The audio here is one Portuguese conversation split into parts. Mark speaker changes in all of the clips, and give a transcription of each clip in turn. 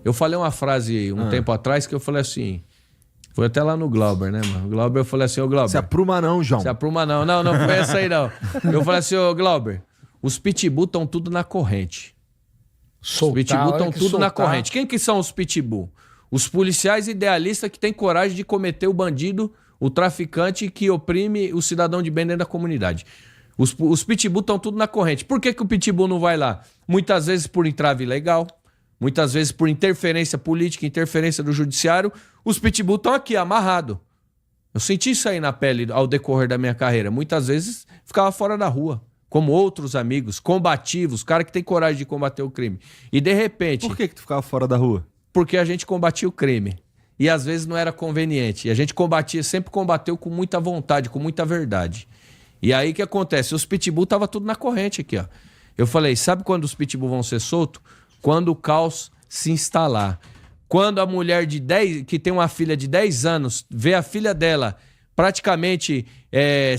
Speaker 1: Eu falei uma frase um tempo atrás que eu falei assim... Foi até lá no Glauber, né, mano? O Glauber, eu falei assim, ô Glauber...
Speaker 2: Se apruma não, João.
Speaker 1: Se apruma não. Não foi essa aí, não. Eu falei assim, ô Glauber, os pitbull estão tudo na corrente. Os pitbull estão tudo na corrente. Quem que são os pitbull? Os policiais idealistas que têm coragem de cometer o bandido, o traficante que oprime o cidadão de bem dentro da comunidade. Os pitbull estão tudo na corrente. Por que o pitbull não vai lá? Muitas vezes por entrave ilegal, muitas vezes por interferência política, interferência do judiciário. Os pitbull estão aqui, amarrados. Eu senti isso aí na pele ao decorrer da minha carreira. Muitas vezes ficava fora da rua, como outros amigos, combativos, cara que tem coragem de combater o crime. E de repente...
Speaker 2: Por que tu ficava fora da rua?
Speaker 1: Porque a gente combatia o crime. E às vezes não era conveniente. E a gente sempre combateu com muita vontade, com muita verdade. E aí o que acontece? Os pitbull estavam tudo na corrente aqui, ó. Eu falei, sabe quando os pitbull vão ser soltos? Quando o caos se instalar. Quando a mulher que tem uma filha de 10 anos vê a filha dela praticamente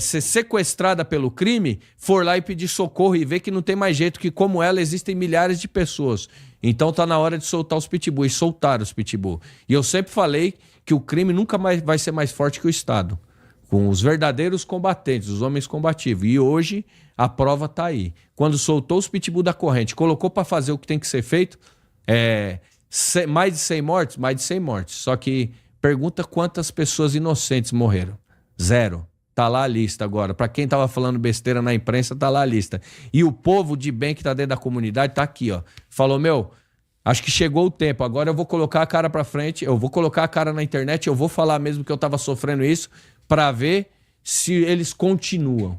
Speaker 1: ser sequestrada pelo crime, for lá e pedir socorro e ver que não tem mais jeito, que como ela existem milhares de pessoas. Então tá na hora de soltar os pitbull, e soltar os pitbull. E eu sempre falei que o crime nunca mais vai ser mais forte que o Estado, com os verdadeiros combatentes, os homens combativos. E hoje a prova tá aí. Quando soltou os pitbull da corrente, colocou para fazer o que tem que ser feito, mais de 100 mortes? Mais de 100 mortes. Só que pergunta quantas pessoas inocentes morreram. 0. Tá lá a lista agora. Para quem tava falando besteira na imprensa, tá lá a lista. E o povo de bem que tá dentro da comunidade tá aqui, ó. Falou, acho que chegou o tempo. Agora eu vou colocar a cara pra frente, eu vou colocar a cara na internet, eu vou falar mesmo que eu tava sofrendo isso, para ver se eles continuam.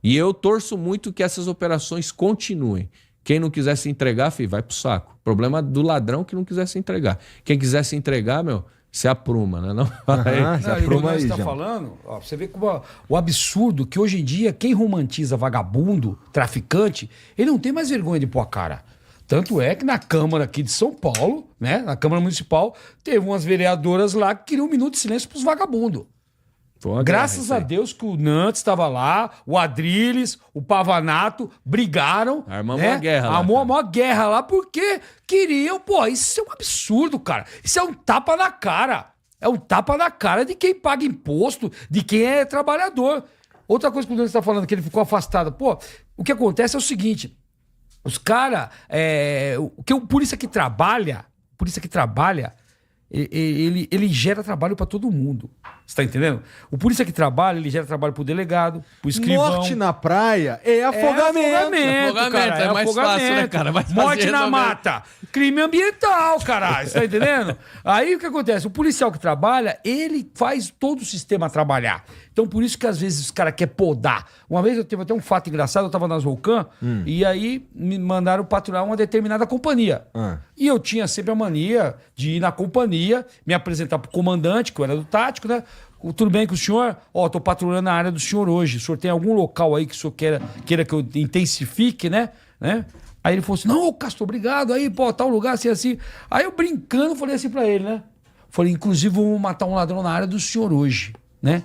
Speaker 1: E eu torço muito que essas operações continuem. Quem não quiser se entregar, filho, vai pro saco. Problema do ladrão que não quiser se entregar. Quem quiser se entregar, se apruma, né? Não,
Speaker 3: se apruma aí, você tá falando, ó, você vê como o absurdo que hoje em dia quem romantiza vagabundo, traficante, ele não tem mais vergonha de pôr a cara. Tanto é que na Câmara aqui de São Paulo, né, na Câmara Municipal, teve umas vereadoras lá que queriam um minuto de silêncio pros vagabundos. Graças a Deus que o Nantes estava lá, o Adriles, o Pavanato brigaram.
Speaker 1: Armamos uma guerra lá.
Speaker 3: Armou uma guerra lá porque queriam. Pô, isso é um absurdo, cara. Isso é um tapa na cara. É um tapa na cara de quem paga imposto, de quem é trabalhador. Outra coisa que o Nantes está falando, que ele ficou afastado. Pô, o que acontece é o seguinte: os caras. O polícia que trabalha. Ele gera trabalho pra todo mundo. Você tá entendendo? O polícia que trabalha, ele gera trabalho pro delegado, pro escrivão.
Speaker 2: Morte na praia é afogamento.
Speaker 1: É mais fácil, né, cara?
Speaker 3: Morte na mata. Crime ambiental, caralho. Você tá entendendo? Aí o que acontece? O policial que trabalha, ele faz todo o sistema trabalhar. Então por isso que às vezes os caras querem podar. Uma vez eu tive até um fato engraçado, eu tava nas Volcan e aí me mandaram patrulhar uma determinada companhia. E eu tinha sempre a mania de ir na companhia, me apresentar pro comandante, que eu era do tático, né? Tudo bem com o senhor? Tô patrulhando a área do senhor hoje. O senhor tem algum local aí que o senhor queira que eu intensifique, né? Aí ele falou assim, não, Castro, obrigado. Aí, tal lugar, assim. Aí eu brincando, falei assim pra ele, né? Falei, inclusive, vamos matar um ladrão na área do senhor hoje, né?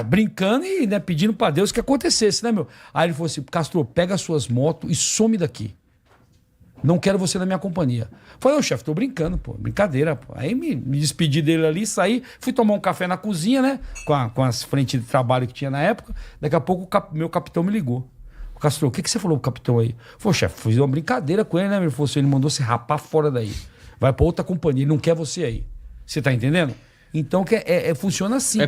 Speaker 3: Brincando e né, pedindo pra Deus que acontecesse, né, meu? Aí ele falou assim, Castro, pega as suas motos e some daqui. Não quero você na minha companhia. Falei, não, chefe, tô brincando, pô. Brincadeira, pô. Aí me despedi dele ali, saí, fui tomar um café na cozinha, né? Com as frentes de trabalho que tinha na época. Daqui a pouco meu capitão me ligou. O Castro, o que você falou pro capitão aí? Falei, chefe, fiz uma brincadeira com ele, né? Ele falou assim, ele mandou você rapar fora daí. Vai pra outra companhia, ele não quer você aí. Você tá entendendo? Então funciona assim.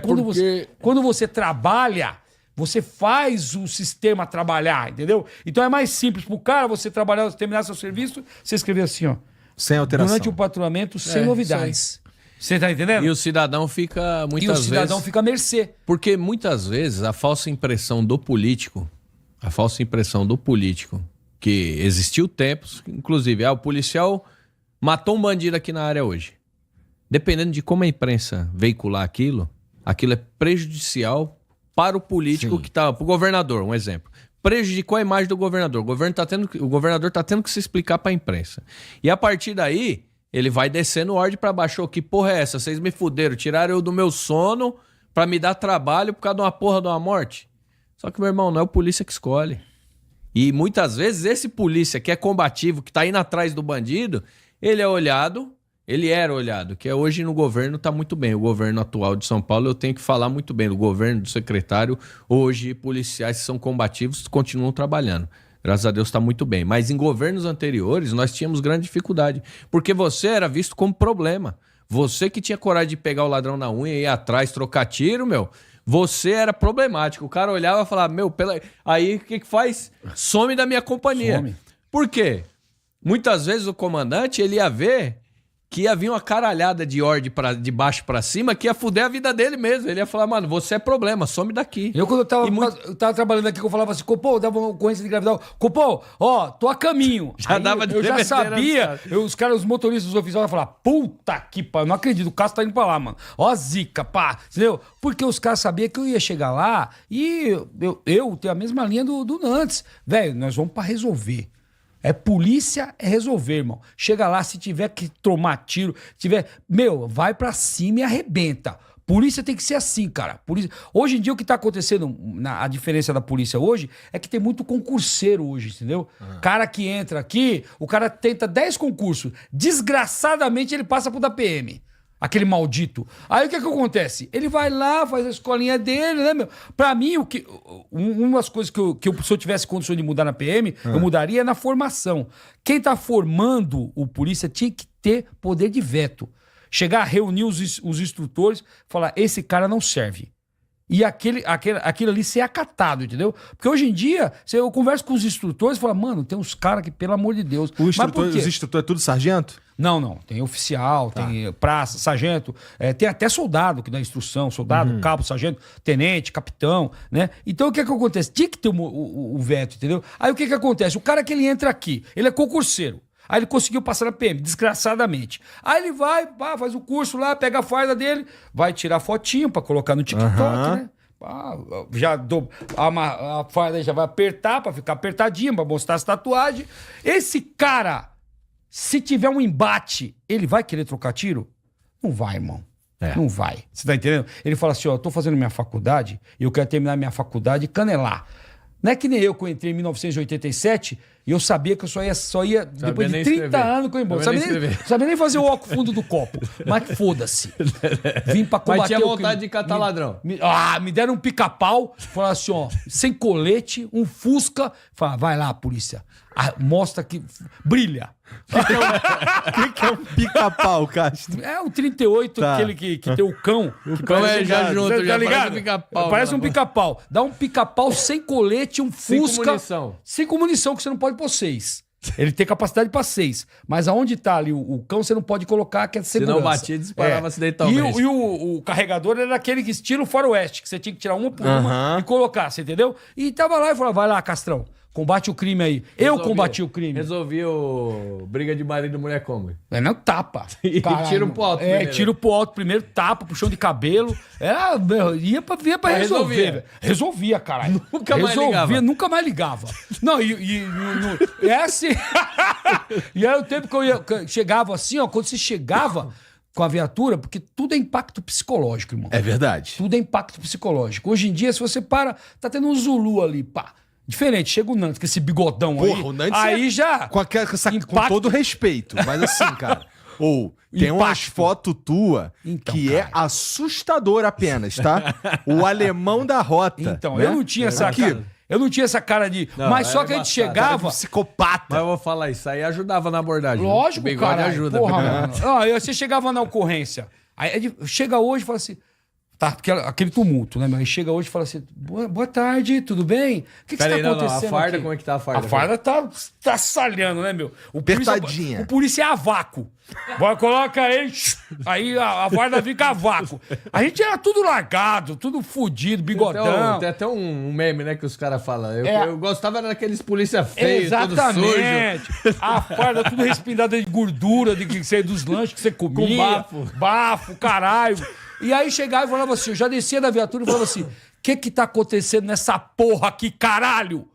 Speaker 3: Quando você trabalha, você faz o sistema trabalhar, entendeu? Então é mais simples pro cara você trabalhar, terminar seu serviço, você escrever assim, ó.
Speaker 2: Sem alteração.
Speaker 3: Durante o patrulhamento, sem novidades. Você tá entendendo?
Speaker 1: E o cidadão fica muitas vezes...
Speaker 3: fica à mercê.
Speaker 1: Porque muitas vezes a falsa impressão do político, que existiu tempos, inclusive, o policial matou um bandido aqui na área hoje. Dependendo de como a imprensa veicular aquilo é prejudicial para o político. Sim. Que tá, para o governador, um exemplo. Prejudicou a imagem do governador. O governador está tendo que se explicar para a imprensa. E a partir daí, ele vai descendo ordem para baixo. Que porra é essa? Vocês me fuderam, tiraram eu do meu sono para me dar trabalho por causa de uma porra de uma morte. Só que, meu irmão, não é o polícia que escolhe. E muitas vezes esse polícia que é combativo, que tá indo atrás do bandido, ele é olhado, ele era olhado, que hoje no governo está muito bem. O governo atual de São Paulo, eu tenho que falar muito bem do governo, do secretário. Hoje, policiais que são combativos continuam trabalhando. Graças a Deus está muito bem. Mas em governos anteriores, nós tínhamos grande dificuldade. Porque você era visto como problema. Você que tinha coragem de pegar o ladrão na unha e ir atrás, trocar tiro, meu... Você era problemático. O cara olhava e falava, aí o que faz? Some da minha companhia.
Speaker 3: Some.
Speaker 1: Por quê? Muitas vezes o comandante, ele ia ver que ia vir uma caralhada de ordem de baixo pra cima que ia fuder a vida dele mesmo. Ele ia falar, mano, você é problema, some daqui.
Speaker 3: Quando eu tava trabalhando aqui, eu falava assim, Copô, dava uma ocorrência de gravidade. Copô, ó, tô a caminho.
Speaker 1: Já
Speaker 3: Aí
Speaker 1: dava de
Speaker 3: eu já
Speaker 1: bebedeira
Speaker 3: sabia, os motoristas, os oficiais iam falar, puta que pariu, não acredito, o Cássio tá indo pra lá, mano. Ó a zica, pá, entendeu? Porque os caras sabiam que eu ia chegar lá e eu tenho a mesma linha do Nantes. Velho, nós vamos pra resolver. Polícia é resolver, irmão. Chega lá, se tiver que tomar tiro, vai pra cima e arrebenta. Polícia tem que ser assim, cara. Polícia... Hoje em dia, o que tá acontecendo, a diferença da polícia hoje, é que tem muito concurseiro hoje, entendeu? Cara que entra aqui, o cara tenta 10 concursos. Desgraçadamente, ele passa pro da PM. Aquele maldito. Aí o que acontece? Ele vai lá, faz a escolinha dele, né, meu? Pra mim, uma das coisas se eu tivesse condições de mudar na PM, eu mudaria na formação. Quem tá formando o polícia tinha que ter poder de veto. Chegar, reunir os instrutores, falar, esse cara não serve. E aquilo ali ser acatado, entendeu? Porque hoje em dia, eu converso com os instrutores e falo, mano, tem uns caras que, pelo amor de Deus...
Speaker 2: Os instrutores é tudo sargento?
Speaker 3: Não. Tem oficial, tem praça, sargento, tem até soldado que dá instrução, soldado, cabo, sargento, tenente, capitão, né? Então o que acontece? Tinha que ter o veto, entendeu? Aí o que acontece? O cara que ele entra aqui, ele é concurseiro. Aí ele conseguiu passar na PM, desgraçadamente. Aí ele vai, faz o curso lá, pega a farda dele, vai tirar fotinho pra colocar no TikTok, né? A farda já vai apertar pra ficar apertadinha, pra mostrar as tatuagens. Esse cara, se tiver um embate, ele vai querer trocar tiro? Não vai, irmão. Não vai. Você tá entendendo? Ele fala assim, ó, eu tô fazendo minha faculdade e eu quero terminar minha faculdade e canelar. Não é que nem eu que eu entrei em 1987 e eu sabia que eu só ia depois de 30 anos que eu ia embora. Sabia nem fazer o óculos fundo do copo. Mas foda-se. Vim pra combater.
Speaker 1: Mas tinha vontade de catar ladrão.
Speaker 3: Me deram um pica-pau, falaram assim, ó, sem colete, um Fusca. Falaram, vai lá, polícia. Mostra que brilha.
Speaker 2: O que é um pica-pau, Castro?
Speaker 3: É o 38, aquele que tem o cão.
Speaker 1: O cão é já junto, já parece um pica-pau.
Speaker 3: Parece um pica-pau. Dá um pica-pau sem colete, um Fusca. Sem munição, que você não pode pôr 6. Ele tem capacidade para 6. Mas aonde tá ali o cão, você não pode colocar, que é segurança.
Speaker 1: Se não batia, disparava acidentalmente.
Speaker 3: E o carregador era aquele que estilo faroeste, que você tinha que tirar uma por uma e colocar, você entendeu? E tava lá e falava, vai lá, Castrão. Combate o crime aí. Eu combati o crime.
Speaker 1: Resolvi o briga de marido e mulher como?
Speaker 3: Não, tapa.
Speaker 1: E tiro pro alto
Speaker 3: primeiro. Tiro pro alto primeiro, tapa, puxão de cabelo. Ia pra resolver. Resolvia, caralho. Nunca mais ligava. Não, é assim. E aí o tempo que eu chegava assim, ó, quando você chegava com a viatura, porque tudo é impacto psicológico, irmão.
Speaker 2: É verdade.
Speaker 3: Tudo é impacto psicológico. Hoje em dia, se você tá tendo um Zulu ali, pá. Diferente, chega o Nantes, com esse bigodão. Porra,
Speaker 2: o Nantes
Speaker 3: aí já...
Speaker 2: Com todo respeito, mas assim, cara... tem umas fotos tua que é assustador apenas, tá? O alemão da rota.
Speaker 3: Então,
Speaker 2: né?
Speaker 3: eu não tinha essa cara... Eu não tinha essa cara de...
Speaker 1: Não,
Speaker 3: mas só que a gente chegava...
Speaker 2: Psicopata.
Speaker 1: Mas eu vou falar, isso aí ajudava na abordagem.
Speaker 3: Lógico,
Speaker 1: o bigode
Speaker 3: cara.
Speaker 1: ajuda.
Speaker 3: Porra, mano. Aí você chegava na ocorrência. Aí chega hoje e fala assim... Tá, porque aquele tumulto, né? Mas chega hoje e fala assim, boa tarde, tudo bem? O que tá acontecendo
Speaker 1: a farda,
Speaker 3: aqui?
Speaker 1: como é que tá a farda?
Speaker 3: A farda tá salhando, né, meu?
Speaker 2: Apertadinha.
Speaker 3: O polícia é a vácuo. Coloca ele, aí a farda fica a vácuo. A gente era tudo largado, tudo fudido, bigodão.
Speaker 1: Tem até um meme, né, que os caras falam. Eu gostava daqueles polícia feios,
Speaker 3: exatamente.
Speaker 1: Todo sujo.
Speaker 3: A farda tudo respingada de gordura, que você dos lanches que você comia.
Speaker 1: Com bafo.
Speaker 3: Bafo, caralho. E aí chegava e falava assim, eu já descia da viatura e falava assim, o que tá acontecendo nessa porra aqui, caralho?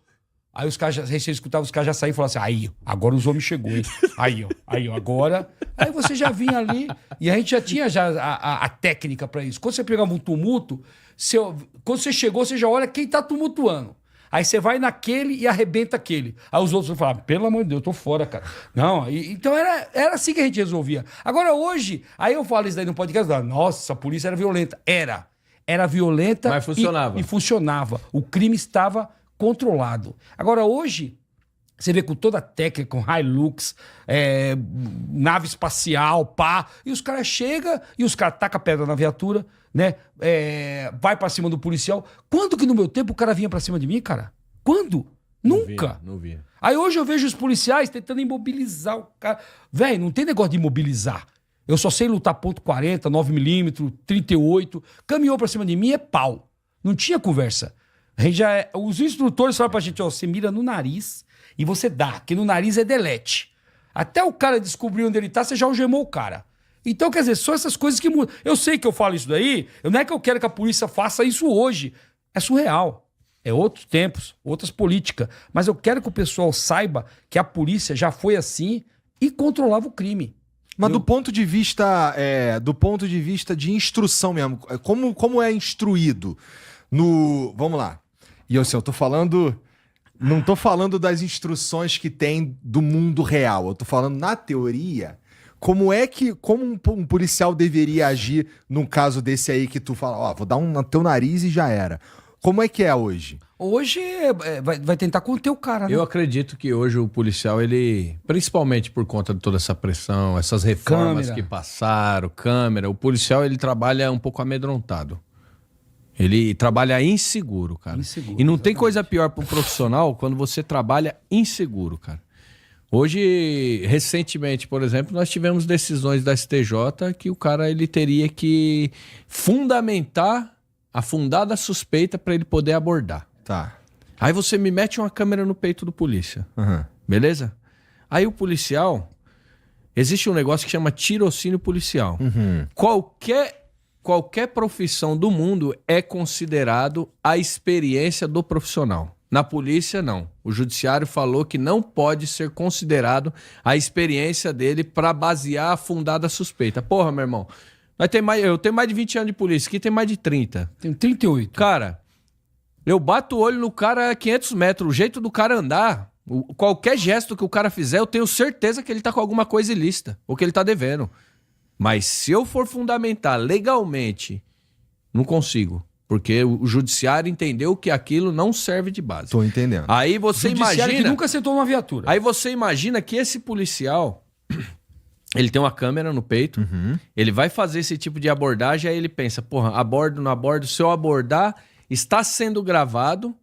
Speaker 3: Aí os caras, você escutava os caras já saíam e falavam assim, aí, agora os homens chegou, hein? Aí, ó, agora... Aí você já vinha ali e a gente já tinha a técnica pra isso. Quando você pegava um tumulto, quando você chegou, você já olha quem tá tumultuando. Aí você vai naquele e arrebenta aquele. Aí os outros vão falar, pelo amor de Deus, eu tô fora, cara. Não, então era assim que a gente resolvia. Agora hoje, aí eu falo isso daí no podcast, nossa, a polícia era violenta. Era violenta.
Speaker 1: Mas funcionava.
Speaker 3: E funcionava. O crime estava controlado. Agora hoje, você vê com toda a técnica, com Hilux, nave espacial, pá, e os caras chegam e os caras tacam pedra na viatura, né? Vai pra cima do policial. Quando que no meu tempo o cara vinha pra cima de mim, cara? Quando? Nunca.
Speaker 1: Não via.
Speaker 3: Aí hoje eu vejo os policiais tentando imobilizar o cara. Velho, não tem negócio de imobilizar. Eu só sei lutar ponto .40, 9mm, 38. Caminhou pra cima de mim, é pau. Não tinha conversa. A gente os instrutores falam pra gente, ó, você mira no nariz e você dá, que no nariz é delete. Até o cara descobrir onde ele tá, você já algemou o cara. Então, quer dizer, são essas coisas que mudam. Eu sei que eu falo isso daí, não é que eu quero que a polícia faça isso hoje. É surreal. É outros tempos, outras políticas. Mas eu quero que o pessoal saiba que a polícia já foi assim e controlava o crime.
Speaker 2: Mas do ponto de vista de instrução mesmo, como é instruído vamos lá. E eu tô falando, não tô falando das instruções que tem do mundo real, eu tô falando na teoria, como um policial deveria agir num caso desse aí que tu fala, vou dar um no teu nariz e já era. Como é que é hoje?
Speaker 3: Hoje vai tentar conter o cara, né?
Speaker 1: Eu acredito que hoje o policial, ele, principalmente por conta de toda essa pressão, essas reformas que passaram, câmera, o policial ele trabalha um pouco amedrontado. Ele trabalha inseguro, cara. E não tem coisa pior para um profissional quando você trabalha inseguro, cara. Hoje, recentemente, por exemplo, nós tivemos decisões da STJ que o cara ele teria que fundamentar a fundada suspeita para ele poder abordar.
Speaker 2: Tá.
Speaker 1: Aí você me mete uma câmera no peito do polícia. Beleza? Aí o policial... Existe um negócio que chama tirocínio policial. Qualquer profissão do mundo é considerado a experiência do profissional. Na polícia, não. O judiciário falou que não pode ser considerado a experiência dele para basear a fundada suspeita. Porra, meu irmão, eu tenho mais de 20 anos de polícia, aqui tem mais de 30.
Speaker 3: Tenho 38.
Speaker 1: Cara, eu bato o olho no cara a 500 metros, o jeito do cara andar, qualquer gesto que o cara fizer, eu tenho certeza que ele tá com alguma coisa ilícita, ou que ele tá devendo. Mas se eu for fundamentar legalmente, não consigo. Porque o judiciário entendeu que aquilo não serve de base.
Speaker 2: Tô entendendo.
Speaker 1: Aí você imagina...
Speaker 3: que nunca sentou numa viatura.
Speaker 1: Aí você imagina que esse policial, ele tem uma câmera no peito, ele vai fazer esse tipo de abordagem, aí ele pensa, porra, abordo, não abordo, se eu abordar, está sendo gravado.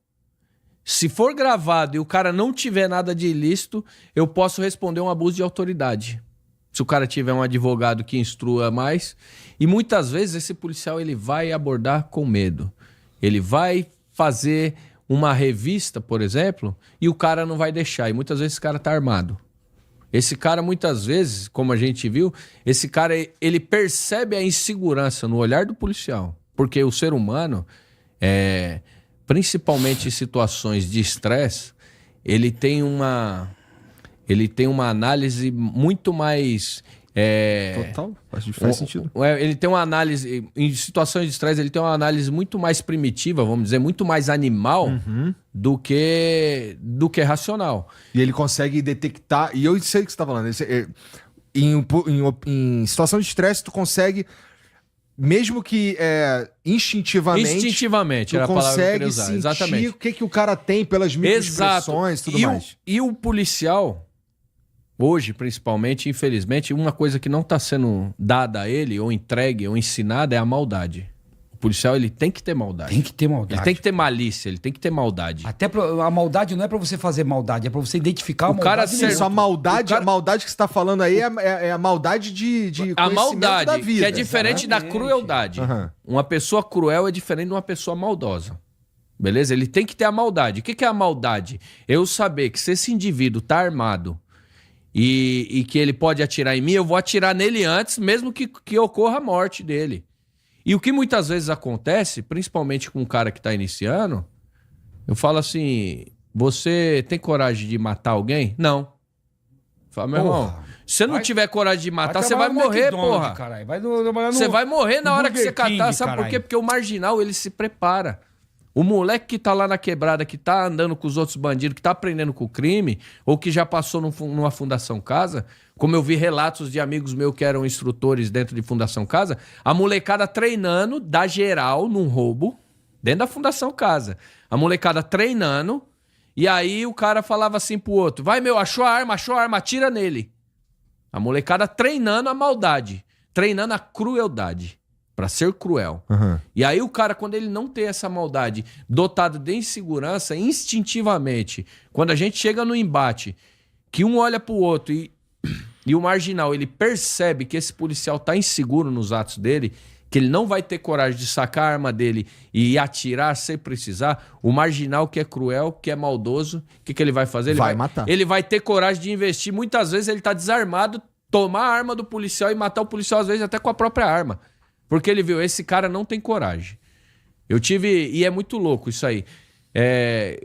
Speaker 1: Se for gravado e o cara não tiver nada de ilícito, eu posso responder um abuso de autoridade. Se o cara tiver um advogado que instrua mais. E muitas vezes esse policial ele vai abordar com medo. Ele vai fazer uma revista, por exemplo, e o cara não vai deixar. E muitas vezes esse cara tá armado. Esse cara, muitas vezes, como a gente viu, esse cara ele percebe a insegurança no olhar do policial. Porque o ser humano, principalmente em situações de estresse, ele tem uma análise muito mais...
Speaker 2: Total, faz sentido.
Speaker 1: Ele tem uma análise... Em situações de estresse, ele tem uma análise muito mais primitiva, vamos dizer, muito mais animal do que racional.
Speaker 2: E ele consegue detectar... E eu sei o que você tá falando. Em situação de estresse, tu consegue... Mesmo que instintivamente,
Speaker 1: era a palavra que eu queria
Speaker 2: consegue
Speaker 1: usar.
Speaker 2: sentir
Speaker 1: Exatamente.
Speaker 2: o que o cara tem pelas microexpressões e tudo mais.
Speaker 1: E o policial, hoje principalmente, infelizmente, uma coisa que não está sendo dada a ele, ou entregue, ou ensinada, é a maldade. O policial ele tem que ter maldade.
Speaker 3: Tem que ter maldade.
Speaker 1: Ele tem que ter malícia, ele tem que ter maldade.
Speaker 3: Até a maldade não é pra você fazer maldade, é pra você identificar a maldade.
Speaker 2: Isso, a maldade que você tá falando aí é a maldade de
Speaker 1: a
Speaker 2: conhecimento
Speaker 1: maldade,
Speaker 2: da vida.
Speaker 1: que é diferente da crueldade. Uma pessoa cruel é diferente de uma pessoa maldosa. Beleza? Ele tem que ter a maldade. O que é a maldade? Eu saber que se esse indivíduo tá armado e que ele pode atirar em mim, eu vou atirar nele antes, mesmo que ocorra a morte dele. E o que muitas vezes acontece, principalmente com um cara que está iniciando, eu falo assim, você tem coragem de matar alguém? Não. Fala, meu irmão, se você não tiver coragem de matar, você vai morrer, porra. Você vai morrer na hora que você catar, sabe por quê? Porque o marginal, ele se prepara. O moleque que tá lá na quebrada, que tá andando com os outros bandidos, que tá aprendendo com o crime, ou que já passou numa Fundação Casa, como eu vi relatos de amigos meus que eram instrutores dentro de Fundação Casa, a molecada treinando, dá geral num roubo, dentro da Fundação Casa. A molecada treinando, e aí o cara falava assim pro outro, vai meu, achou a arma, atira nele. A molecada treinando a maldade, treinando a crueldade. Pra ser cruel.
Speaker 2: Uhum.
Speaker 1: E aí o cara, quando ele não tem essa maldade, dotado de insegurança, instintivamente, quando a gente chega no embate, que um olha pro outro e o marginal, ele percebe que esse policial tá inseguro nos atos dele, que ele não vai ter coragem de sacar a arma dele e atirar sem precisar, o marginal que é cruel, que é maldoso, o que ele vai fazer? Ele
Speaker 2: Vai matar.
Speaker 1: Ele vai ter coragem de investir. Muitas vezes ele tá desarmado, tomar a arma do policial e matar o policial, às vezes até com a própria arma. Porque ele viu, esse cara não tem coragem. E é muito louco isso aí.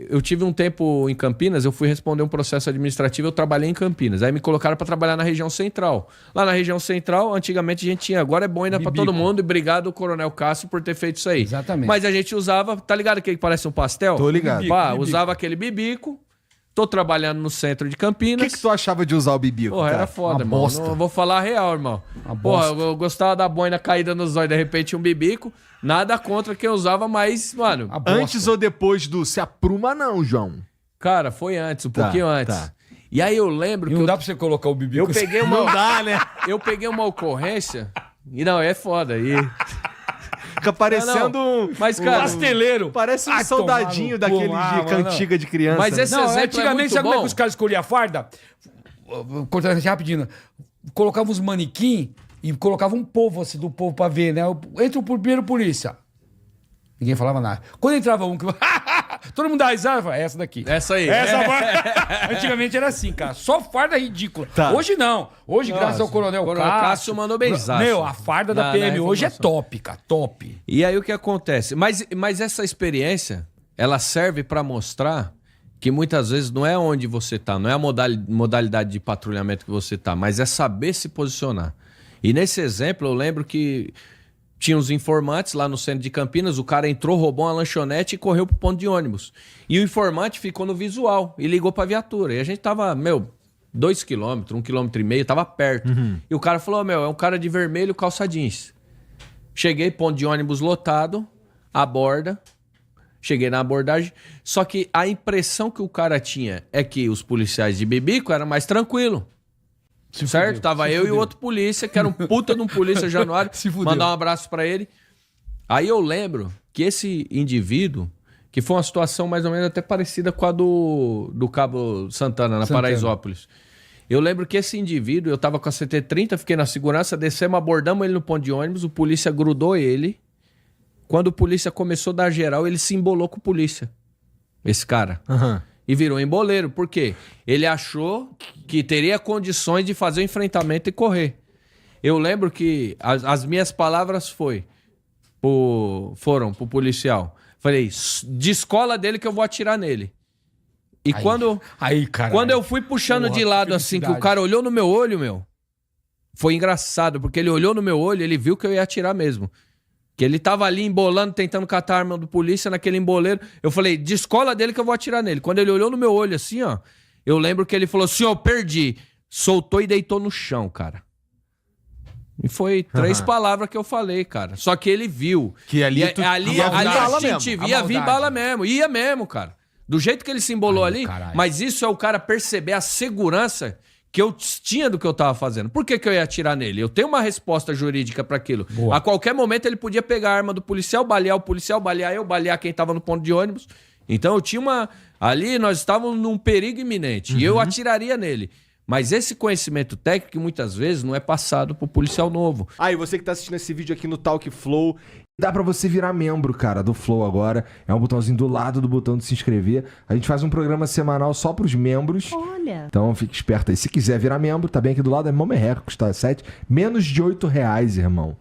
Speaker 1: Eu tive um tempo em Campinas, eu fui responder um processo administrativo, eu trabalhei em Campinas. Aí me colocaram para trabalhar na região central. Lá na região central, antigamente a gente tinha, agora é boina para todo mundo, e obrigado, Coronel Cássio, por ter feito isso aí.
Speaker 3: Exatamente.
Speaker 1: Mas a gente usava, tá ligado aquele que parece um pastel?
Speaker 2: Tô ligado.
Speaker 1: Usava aquele bibico. Tô trabalhando no centro de
Speaker 2: O
Speaker 1: Campinas.
Speaker 2: que tu achava de usar o bibico?
Speaker 1: Porra,
Speaker 2: cara?
Speaker 1: era foda,
Speaker 2: Uma
Speaker 1: irmão.
Speaker 2: bosta.
Speaker 1: Não, eu vou falar a real, irmão. Porra, eu gostava da boina caída nos olhos, de repente um bibico. Nada contra quem usava, mas, mano...
Speaker 2: Antes ou depois do se apruma não, João?
Speaker 1: Cara, foi antes, um pouquinho antes.
Speaker 2: Tá.
Speaker 1: E aí eu lembro
Speaker 3: E
Speaker 1: que
Speaker 3: não dá pra você colocar o bibico.
Speaker 1: eu peguei uma...
Speaker 2: Não dá, né?
Speaker 1: Eu peguei uma ocorrência... E não, é foda. E...
Speaker 2: Fica parecendo um...
Speaker 1: Mas, cara...
Speaker 3: Pasteleiro.
Speaker 2: Parece um
Speaker 3: Ai,
Speaker 2: soldadinho
Speaker 3: tomar no cu,
Speaker 2: daquele de
Speaker 3: mano,
Speaker 2: cantiga de criança.
Speaker 1: Mas
Speaker 2: né?
Speaker 1: esse
Speaker 3: Não,
Speaker 1: exemplo
Speaker 3: antigamente,
Speaker 1: é muito
Speaker 3: sabe como é
Speaker 1: bom.
Speaker 3: que os caras escolhiam a farda? Cortando assim rapidinho. Colocavam uns manequim e colocavam um povo assim, do povo pra ver, né? Entra o primeiro polícia. Ninguém falava nada. Quando entrava um que... Todo mundo dá risada, falava, essa daqui.
Speaker 1: Essa aí.
Speaker 3: Essa farda. Antigamente era assim, cara. Só farda ridícula.
Speaker 2: Tá.
Speaker 3: Hoje não. Hoje, graças ao Coronel
Speaker 1: Cássio mandou benzaço.
Speaker 3: Meu, a farda da
Speaker 1: Na
Speaker 3: PM hoje é
Speaker 1: informação.
Speaker 3: top, cara. Top.
Speaker 1: E aí o que acontece? Mas essa experiência, ela serve para mostrar que muitas vezes não é onde você tá, não é a modalidade de patrulhamento que você tá, mas é saber se posicionar. E nesse exemplo eu lembro que tinha uns informantes lá no centro de Campinas, o cara entrou, roubou uma lanchonete e correu pro ponto de ônibus. E o informante ficou no visual e ligou pra viatura. E a gente tava, 2 quilômetros, 1,5 quilômetro, tava perto. E o cara falou, é um cara de vermelho, calça jeans. Cheguei, ponto de ônibus lotado, aborda. Cheguei na abordagem. Só que a impressão que o cara tinha é que os policiais de bibico eram mais tranquilos. Certo?
Speaker 3: fudeu,
Speaker 1: Tava eu e o outro polícia, que era um puta de um polícia Januário.
Speaker 3: Se fudeu.
Speaker 1: Mandar um abraço pra ele. Aí eu lembro que esse indivíduo, que foi uma situação mais ou menos até parecida com a do Cabo Santana, na Paraisópolis. Eu lembro que esse indivíduo, eu tava com a CT-30, fiquei na segurança, descemos, abordamos ele no ponto de ônibus, o polícia grudou ele. Quando o polícia começou a dar geral, ele se embolou com o polícia. Esse cara.
Speaker 2: Aham.
Speaker 1: E virou emboleiro. Por quê? Ele achou que teria condições de fazer o enfrentamento e correr. Eu lembro que as minhas palavras foram pro policial. Falei, descola dele que eu vou atirar nele. E quando eu fui puxando de lado assim, que o cara olhou no meu olho, foi engraçado, porque ele olhou no meu olho, ele viu que eu ia atirar mesmo. Que ele tava ali embolando, tentando catar a arma do polícia naquele emboleiro. Eu falei, descola dele que eu vou atirar nele. Quando ele olhou no meu olho assim, ó, eu lembro que ele falou, senhor, perdi. Soltou e deitou no chão, cara. E foi 3 palavras que eu falei, cara. Só que ele viu.
Speaker 2: Que ali
Speaker 1: E
Speaker 2: tu-
Speaker 1: ali
Speaker 2: ia vir bala
Speaker 1: a gente
Speaker 3: mesmo.
Speaker 1: ia
Speaker 3: A
Speaker 1: vir
Speaker 3: maldade.
Speaker 1: bala mesmo. Ia mesmo, cara. Do jeito que ele se embolou ali.
Speaker 3: caralho.
Speaker 1: Mas isso é o cara perceber a segurança que eu tinha do que eu tava fazendo. Por que eu ia atirar nele? Eu tenho uma resposta jurídica para aquilo.
Speaker 3: Boa.
Speaker 1: A qualquer momento ele podia pegar a arma do policial, balear o policial, balear eu, balear quem tava no ponto de ônibus. Então eu tinha uma... Ali nós estávamos num perigo iminente. E eu atiraria nele. Mas esse conhecimento técnico muitas vezes não é passado pro policial novo.
Speaker 2: Aí, você que tá assistindo esse vídeo aqui no Talk Flow, dá pra você virar membro, cara, do Flow agora. É um botãozinho do lado do botão de se inscrever. A gente faz um programa semanal só pros membros.
Speaker 4: Olha.
Speaker 2: Então fique esperto aí. Se quiser virar membro, tá bem aqui do lado. É mó merreca, custa menos de R$8, irmão.